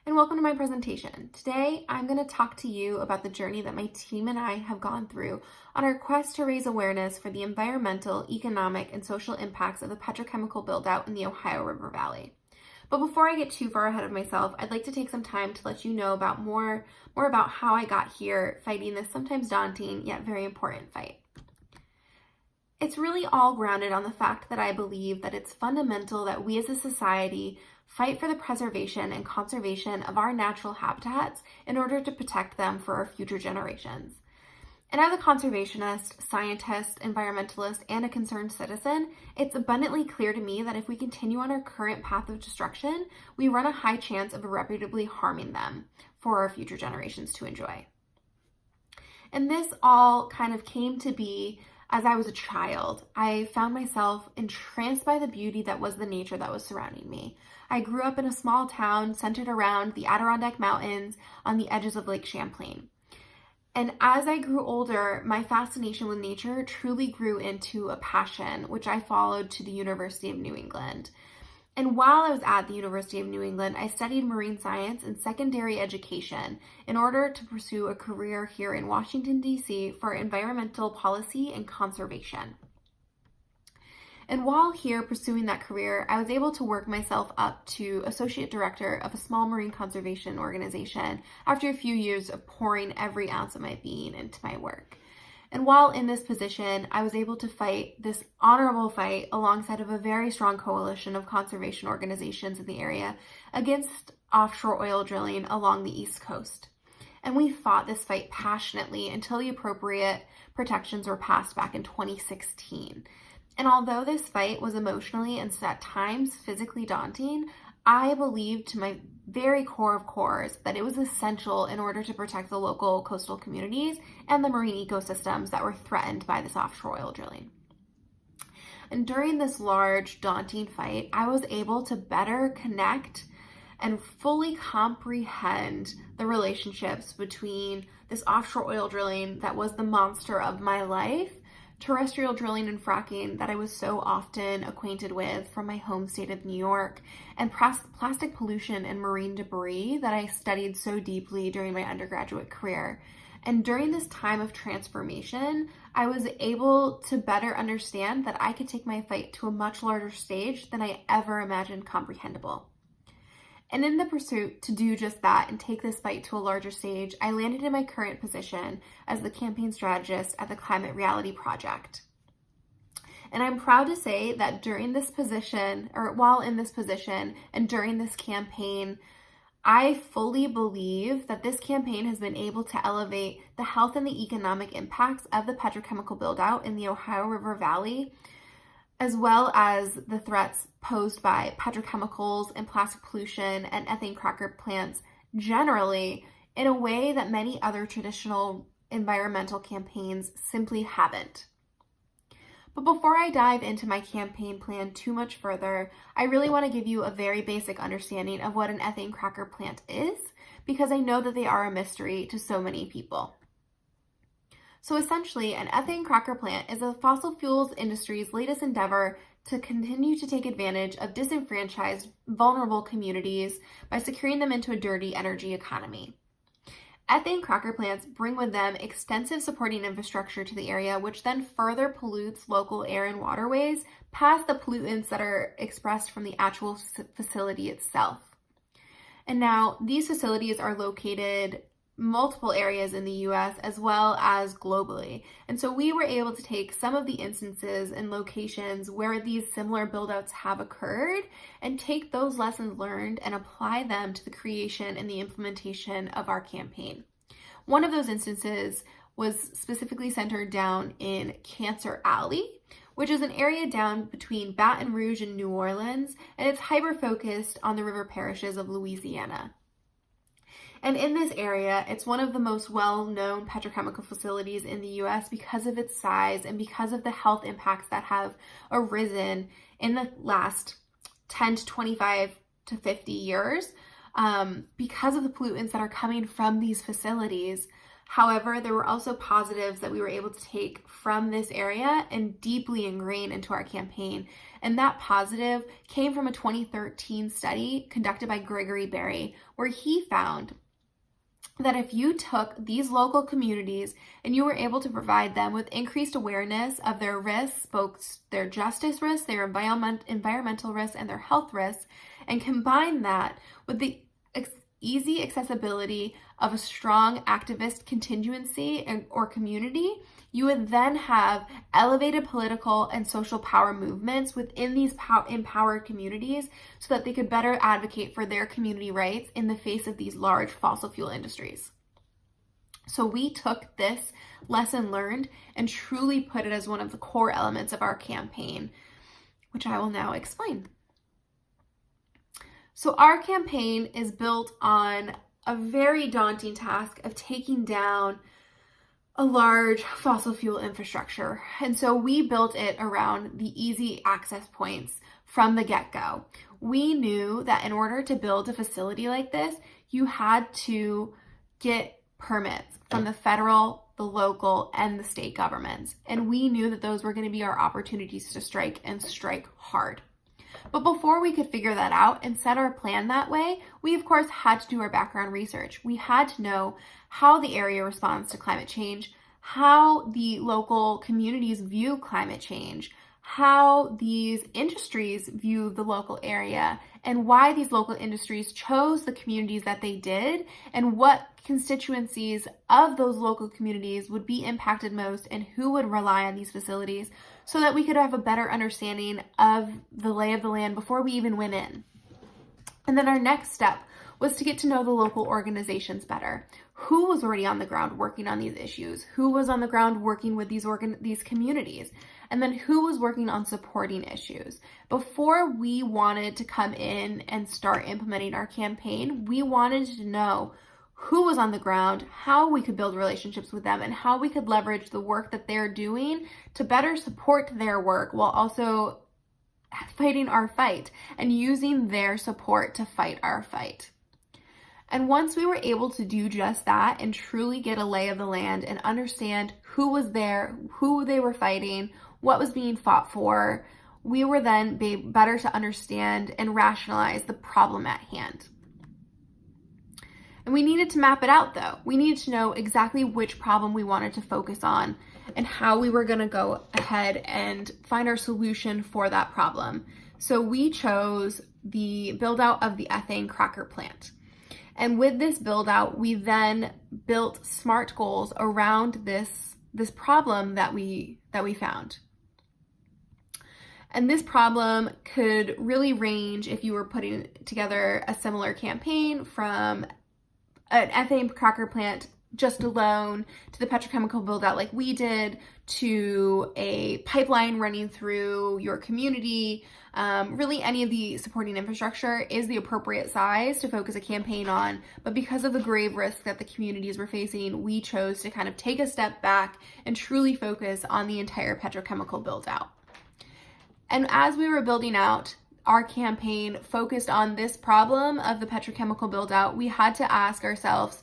and welcome to my presentation. Today, I'm going to talk to you about the journey that my team and I have gone through on our quest to raise awareness for the environmental, economic, and social impacts of the petrochemical buildout in the Ohio River Valley. But before I get too far ahead of myself, I'd like to take some time to let you know about more about how I got here fighting this sometimes daunting yet very important fight. It's really all grounded on the fact that I believe that it's fundamental that we as a society fight for the preservation and conservation of our natural habitats in order to protect them for our future generations. And as a conservationist, scientist, environmentalist, and a concerned citizen, it's abundantly clear to me that if we continue on our current path of destruction, we run a high chance of irreparably harming them for our future generations to enjoy. And this all kind of came to be as I was a child. I found myself entranced by the beauty that was the nature that was surrounding me. I grew up in a small town centered around the Adirondack Mountains on the edges of Lake Champlain. And as I grew older, my fascination with nature truly grew into a passion, which I followed to the University of New England. And while I was at the University of New England, I studied marine science and secondary education in order to pursue a career here in Washington, D.C. for environmental policy and conservation. And while here pursuing that career, I was able to work myself up to associate director of a small marine conservation organization after a few years of pouring every ounce of my being into my work. And while in this position, I was able to fight this honorable fight alongside of a very strong coalition of conservation organizations in the area against offshore oil drilling along the East Coast. And we fought this fight passionately until the appropriate protections were passed back in 2016. And although this fight was emotionally and at times physically daunting, I believed to my very core of cores that it was essential in order to protect the local coastal communities and the marine ecosystems that were threatened by this offshore oil drilling. And during this large, daunting fight, I was able to better connect and fully comprehend the relationships between this offshore oil drilling that was the monster of my life, terrestrial drilling and fracking that I was so often acquainted with from my home state of New York, and plastic pollution and marine debris that I studied so deeply during my undergraduate career. And during this time of transformation, I was able to better understand that I could take my fight to a much larger stage than I ever imagined comprehensible. And in the pursuit to do just that and take this fight to a larger stage, I landed in my current position as the campaign strategist at the Climate Reality Project. And I'm proud to say that while in this position and during this campaign, I fully believe that this campaign has been able to elevate the health and the economic impacts of the petrochemical buildout in the Ohio River Valley, as well as the threats posed by petrochemicals and plastic pollution and ethane cracker plants generally, in a way that many other traditional environmental campaigns simply haven't. But before I dive into my campaign plan too much further, I really want to give you a very basic understanding of what an ethane cracker plant is, because I know that they are a mystery to so many people. So essentially, an ethane cracker plant is a fossil fuels industry's latest endeavor to continue to take advantage of disenfranchised, vulnerable communities by securing them into a dirty energy economy. Ethane cracker plants bring with them extensive supporting infrastructure to the area, which then further pollutes local air and waterways past the pollutants that are expressed from the actual facility itself. And now, these facilities are located multiple areas in the US as well as globally. And so we were able to take some of the instances and locations where these similar buildouts have occurred and take those lessons learned and apply them to the creation and the implementation of our campaign. One of those instances was specifically centered down in Cancer Alley, which is an area down between Baton Rouge and New Orleans, and it's hyper-focused on the river parishes of Louisiana. And in this area, it's one of the most well-known petrochemical facilities in the US because of its size and because of the health impacts that have arisen in the last 10 to 25 to 50 years because of the pollutants that are coming from these facilities. However, there were also positives that we were able to take from this area and deeply ingrain into our campaign. And that positive came from a 2013 study conducted by Gregory Berry, where he found that if you took these local communities and you were able to provide them with increased awareness of their risks, both their justice risks, their environmental risks, and their health risks, and combine that with the easy accessibility of a strong activist contingency or community, you would then have elevated political and social power movements within these empowered communities so that they could better advocate for their community rights in the face of these large fossil fuel industries. So we took this lesson learned and truly put it as one of the core elements of our campaign, which I will now explain. So our campaign is built on a very daunting task of taking down a large fossil fuel infrastructure. And so we built it around the easy access points from the get-go. We knew that in order to build a facility like this, you had to get permits from the federal, the local, and the state governments. And we knew that those were going to be our opportunities to strike and strike hard. But before we could figure that out and set our plan that way, we of course had to do our background research. We had to know how the area responds to climate change, how the local communities view climate change, how these industries view the local area, and why these local industries chose the communities that they did, and what constituencies of those local communities would be impacted most and who would rely on these facilities, so that we could have a better understanding of the lay of the land before we even went in. And then our next step was to get to know the local organizations better. Who was already on the ground working on these issues? Who was on the ground working with these communities? And then who was working on supporting issues? Before we wanted to come in and start implementing our campaign, we wanted to know who was on the ground, how we could build relationships with them, and how we could leverage the work that they're doing to better support their work while also fighting our fight and using their support to fight our fight. And once we were able to do just that and truly get a lay of the land and understand who was there, who they were fighting, what was being fought for, we were then better to understand and rationalize the problem at hand. And we needed to map it out though. We needed to know exactly which problem we wanted to focus on and how we were gonna go ahead and find our solution for that problem. So we chose the build out of the ethane cracker plant. And with this build out, we then built SMART goals around this problem that we found. And this problem could really range if you were putting together a similar campaign from an ethane cracker plant just alone to the petrochemical build out like we did to a pipeline running through your community. Really any of the supporting infrastructure is the appropriate size to focus a campaign on, but because of the grave risk that the communities were facing, we chose to kind of take a step back and truly focus on the entire petrochemical build out. And as we were building out our campaign focused on this problem of the petrochemical build out, we had to ask ourselves,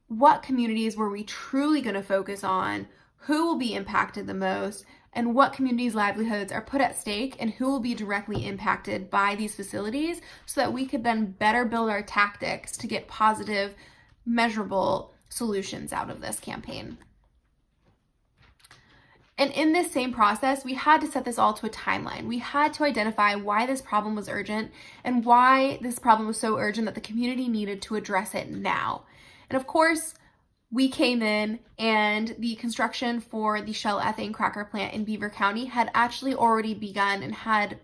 what communities were we truly going to focus on? Who will be impacted the most? And what communities' livelihoods are put at stake and who will be directly impacted by these facilities so that we could then better build our tactics to get positive, measurable solutions out of this campaign. And in this same process, we had to set this all to a timeline. We had to identify why this problem was urgent and why this problem was so urgent that the community needed to address it now. And of course, we came in and the construction for the Shell ethane cracker plant in Beaver County had actually already begun and had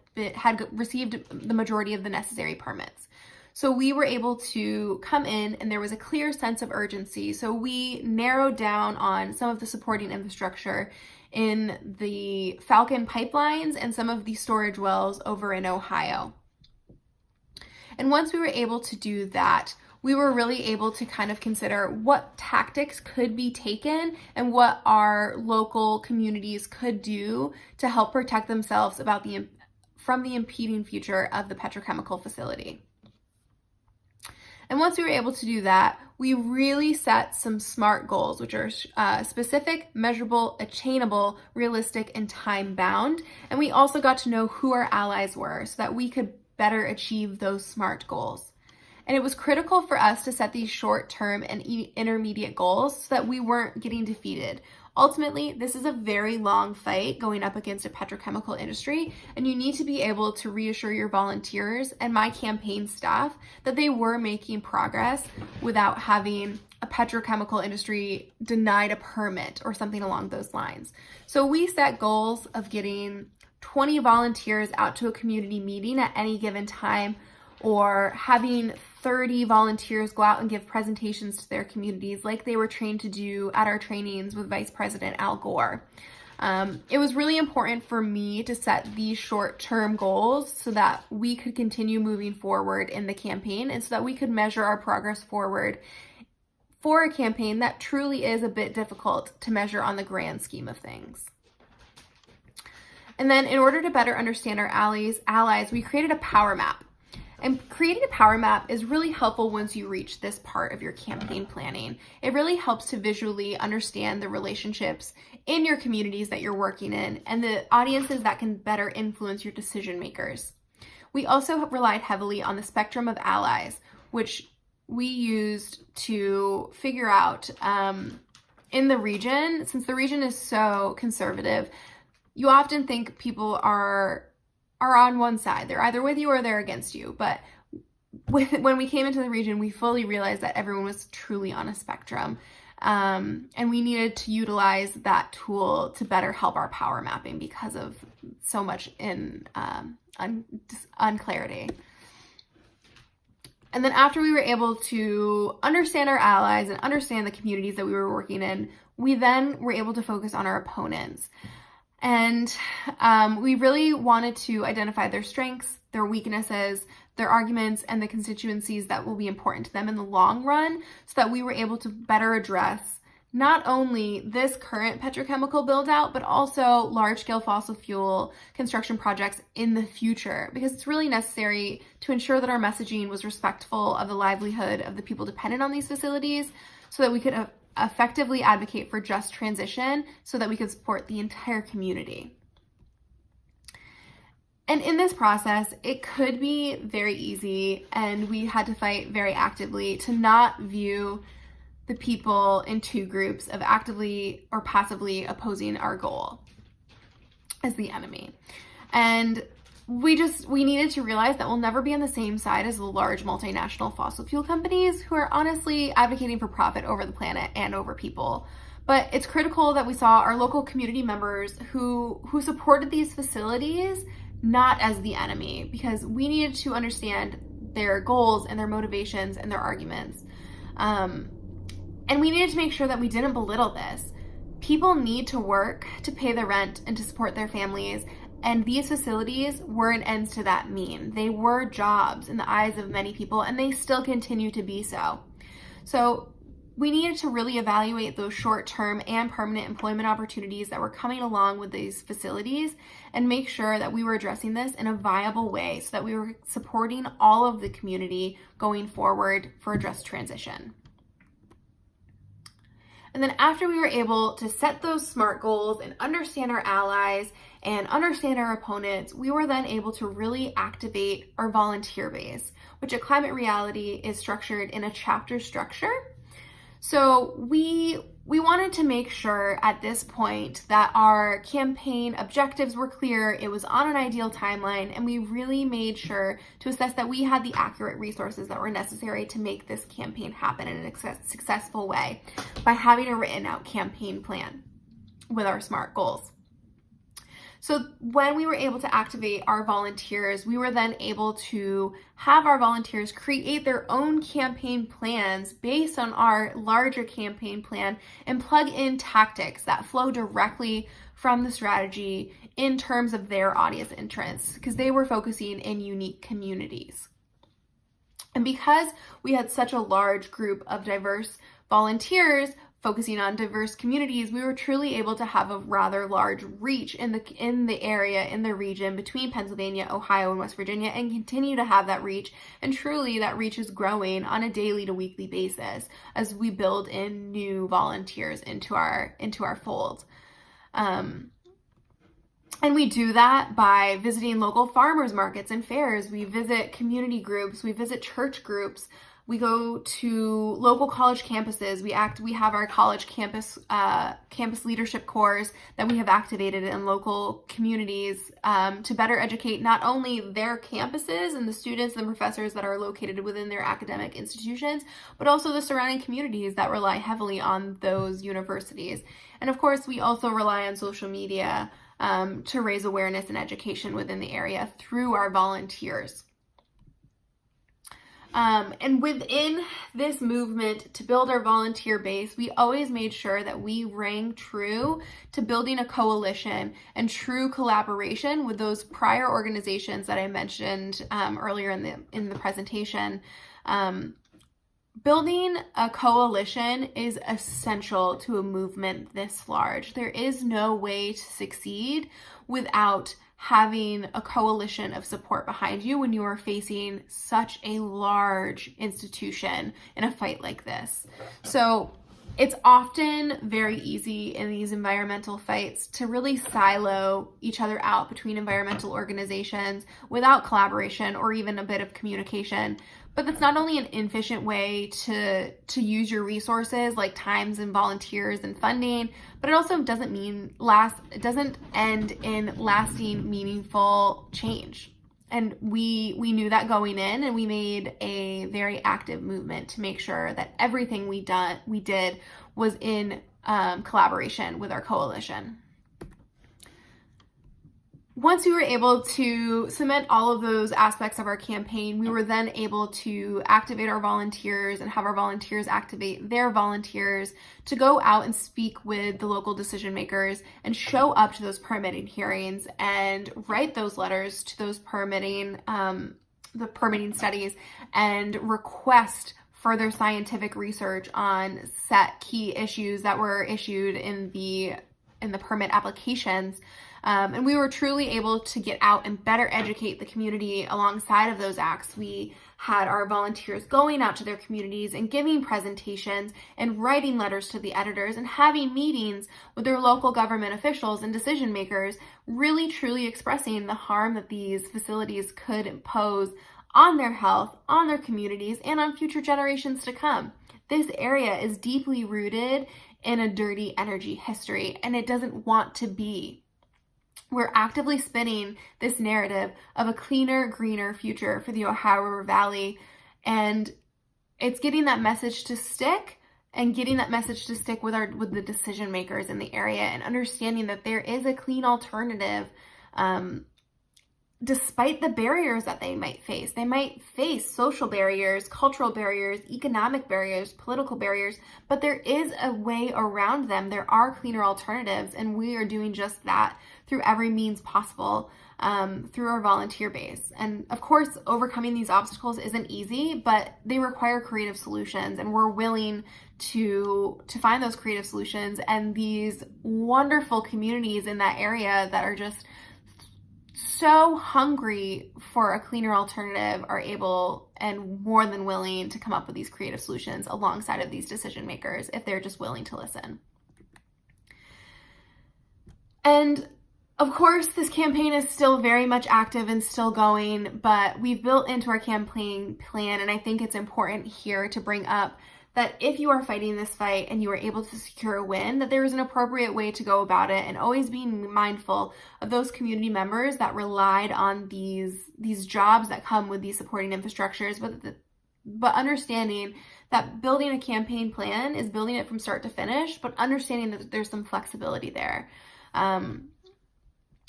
received the majority of the necessary permits. So we were able to come in and there was a clear sense of urgency. So we narrowed down on some of the supporting infrastructure in the Falcon pipelines and some of the storage wells over in Ohio. And once we were able to do that, we were really able to kind of consider what tactics could be taken and what our local communities could do to help protect themselves from the impeding future of the petrochemical facility. And once we were able to do that, we really set some SMART goals, which are specific, measurable, attainable, realistic, and time-bound. And we also got to know who our allies were so that we could better achieve those SMART goals. And it was critical for us to set these short-term and intermediate goals so that we weren't getting defeated. Ultimately, this is a very long fight going up against a petrochemical industry, and you need to be able to reassure your volunteers and my campaign staff that they were making progress without having a petrochemical industry denied a permit or something along those lines. So we set goals of getting 20 volunteers out to a community meeting at any given time, or having 30 volunteers go out and give presentations to their communities like they were trained to do at our trainings with Vice President Al Gore. It was really important for me to set these short-term goals so that we could continue moving forward in the campaign and so that we could measure our progress forward for a campaign that truly is a bit difficult to measure on the grand scheme of things. And then in order to better understand our allies, we created a power map. And creating a power map is really helpful once you reach this part of your campaign planning. It really helps to visually understand the relationships in your communities that you're working in and the audiences that can better influence your decision makers. We also relied heavily on the spectrum of allies, which we used to figure out in the region, since the region is so conservative, you often think people are on one side. They're either with you or they're against you. But when we came into the region, we fully realized that everyone was truly on a spectrum. And we needed to utilize that tool to better help our power mapping because of so much unclarity. And then after we were able to understand our allies and understand the communities that we were working in, we then were able to focus on our opponents. And we really wanted to identify their strengths, their weaknesses, their arguments, and the constituencies that will be important to them in the long run so that we were able to better address not only this current petrochemical build out, but also large-scale fossil fuel construction projects in the future, because it's really necessary to ensure that our messaging was respectful of the livelihood of the people dependent on these facilities so that we could effectively advocate for just transition so that we could support the entire community. And in this process, it could be very easy, and we had to fight very actively to not view the people in two groups of actively or passively opposing our goal as the enemy. And we needed to realize that we'll never be on the same side as the large multinational fossil fuel companies who are honestly advocating for profit over the planet and over people. But it's critical that we saw our local community members who supported these facilities not as the enemy, because we needed to understand their goals and their motivations and their arguments. And we needed to make sure that we didn't belittle this. People need to work to pay the rent and to support their families. And these facilities were an end to that mean. They were jobs in the eyes of many people, and they still continue to be so. So we needed to really evaluate those short-term and permanent employment opportunities that were coming along with these facilities and make sure that we were addressing this in a viable way so that we were supporting all of the community going forward for a just transition. And then after we were able to set those SMART goals and understand our allies and understand our opponents, we were then able to really activate our volunteer base, which at Climate Reality is structured in a chapter structure. So we wanted to make sure at this point that our campaign objectives were clear, it was on an ideal timeline, and we really made sure to assess that we had the accurate resources that were necessary to make this campaign happen in a successful way by having a written out campaign plan with our SMART goals. So when we were able to activate our volunteers, we were then able to have our volunteers create their own campaign plans based on our larger campaign plan and plug in tactics that flow directly from the strategy in terms of their audience interests, because they were focusing in unique communities. And because we had such a large group of diverse volunteers focusing on diverse communities, we were truly able to have a rather large reach in the area, in the region between Pennsylvania, Ohio, and West Virginia, and continue to have that reach. And truly, that reach is growing on a daily to weekly basis as we build in new volunteers into our fold. And we do that by visiting local farmers markets and fairs. We visit community groups. We visit church groups. We go to local college campuses. We have our college campus leadership corps that we have activated in local communities to better educate not only their campuses and the students and the professors that are located within their academic institutions, but also the surrounding communities that rely heavily on those universities. And of course, we also rely on social media to raise awareness and education within the area through our volunteers. And within this movement to build our volunteer base, we always made sure that we rang true to building a coalition and true collaboration with those prior organizations that I mentioned earlier in the presentation. Building a coalition is essential to a movement this large. There is no way to succeed without having a coalition of support behind you when you are facing such a large institution in a fight like this. So it's often very easy in these environmental fights to really silo each other out between environmental organizations without collaboration or even a bit of communication. But that's not only an inefficient way to use your resources like times and volunteers and funding, but it also doesn't end in lasting meaningful change. And we knew that going in, and we made a very active movement to make sure that everything we did was in collaboration with our coalition. Once we were able to cement all of those aspects of our campaign, we were then able to activate our volunteers and have our volunteers activate their volunteers to go out and speak with the local decision makers and show up to those permitting hearings and write those letters to those the permitting studies and request further scientific research on set key issues that were issued in the permit applications. And we were truly able to get out and better educate the community alongside of those acts. We had our volunteers going out to their communities and giving presentations and writing letters to the editors and having meetings with their local government officials and decision makers, really truly expressing the harm that these facilities could impose on their health, on their communities, and on future generations to come. This area is deeply rooted in a dirty energy history, and it doesn't want to be. We're actively spinning this narrative of a cleaner, greener future for the Ohio River Valley, and it's getting that message to stick with the decision makers in the area and understanding that there is a clean alternative despite the barriers that they might face. They might face social barriers, cultural barriers, economic barriers, political barriers, but there is a way around them. There are cleaner alternatives, and we are doing just that through every means possible through our volunteer base. And of course, overcoming these obstacles isn't easy, but they require creative solutions, and we're willing to find those creative solutions. And these wonderful communities in that area that are just so hungry for a cleaner alternative are able and more than willing to come up with these creative solutions alongside of these decision makers if they're just willing to listen. And of course, this campaign is still very much active and still going, but we've built into our campaign plan, and I think it's important here to bring up that if you are fighting this fight and you are able to secure a win, that there is an appropriate way to go about it, and always being mindful of those community members that relied on these jobs that come with these supporting infrastructures, but understanding that building a campaign plan is building it from start to finish, but understanding that there's some flexibility there.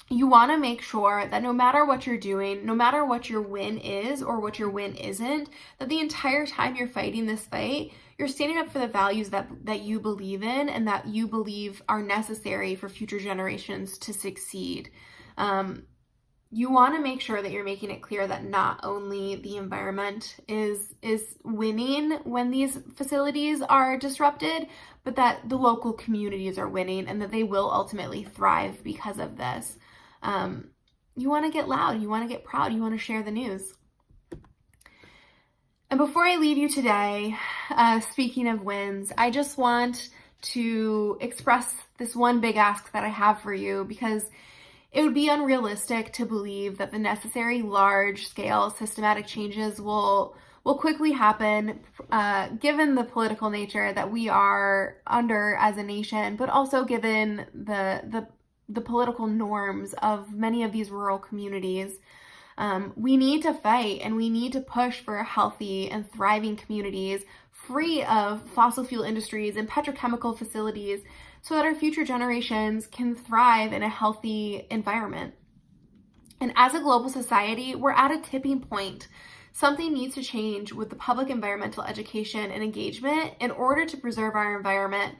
You want to make sure that no matter what you're doing, no matter what your win is or what your win isn't, that the entire time you're fighting this fight, you're standing up for the values that you believe in and that you believe are necessary for future generations to succeed. you want to make sure that you're making it clear that not only the environment is winning when these facilities are disrupted, but that the local communities are winning and that they will ultimately thrive because of this. You want to get loud, you want to get proud, you want to share the news. And before I leave you today, speaking of wins, I just want to express this one big ask that I have for you, because it would be unrealistic to believe that the necessary large-scale systematic changes will quickly happen, given the political nature that we are under as a nation, but also given the political norms of many of these rural communities. We need to fight and we need to push for healthy and thriving communities free of fossil fuel industries and petrochemical facilities, so that our future generations can thrive in a healthy environment. And as a global society, we're at a tipping point. Something needs to change with the public environmental education and engagement in order to preserve our environment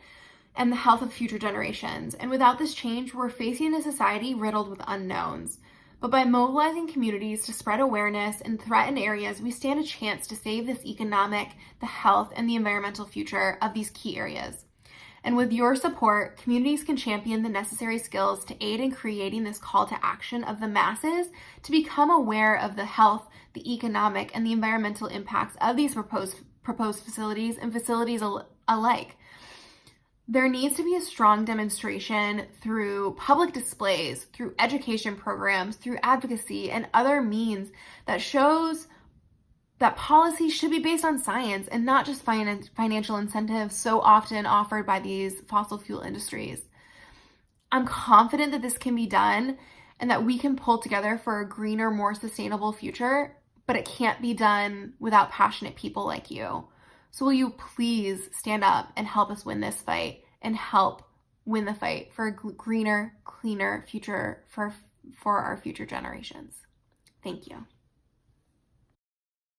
and the health of future generations. And without this change, we're facing a society riddled with unknowns. But by mobilizing communities to spread awareness in threatened areas, we stand a chance to save this economic, the health, and the environmental future of these key areas. And with your support, communities can champion the necessary skills to aid in creating this call to action of the masses to become aware of the health, the economic, and the environmental impacts of these proposed facilities and facilities alike. There needs to be a strong demonstration through public displays, through education programs, through advocacy, and other means that shows that policy should be based on science and not just financial incentives so often offered by these fossil fuel industries. I'm confident that this can be done and that we can pull together for a greener, more sustainable future, but it can't be done without passionate people like you. So will you please stand up and help us win this fight and help win the fight for a greener, cleaner future for our future generations. Thank you.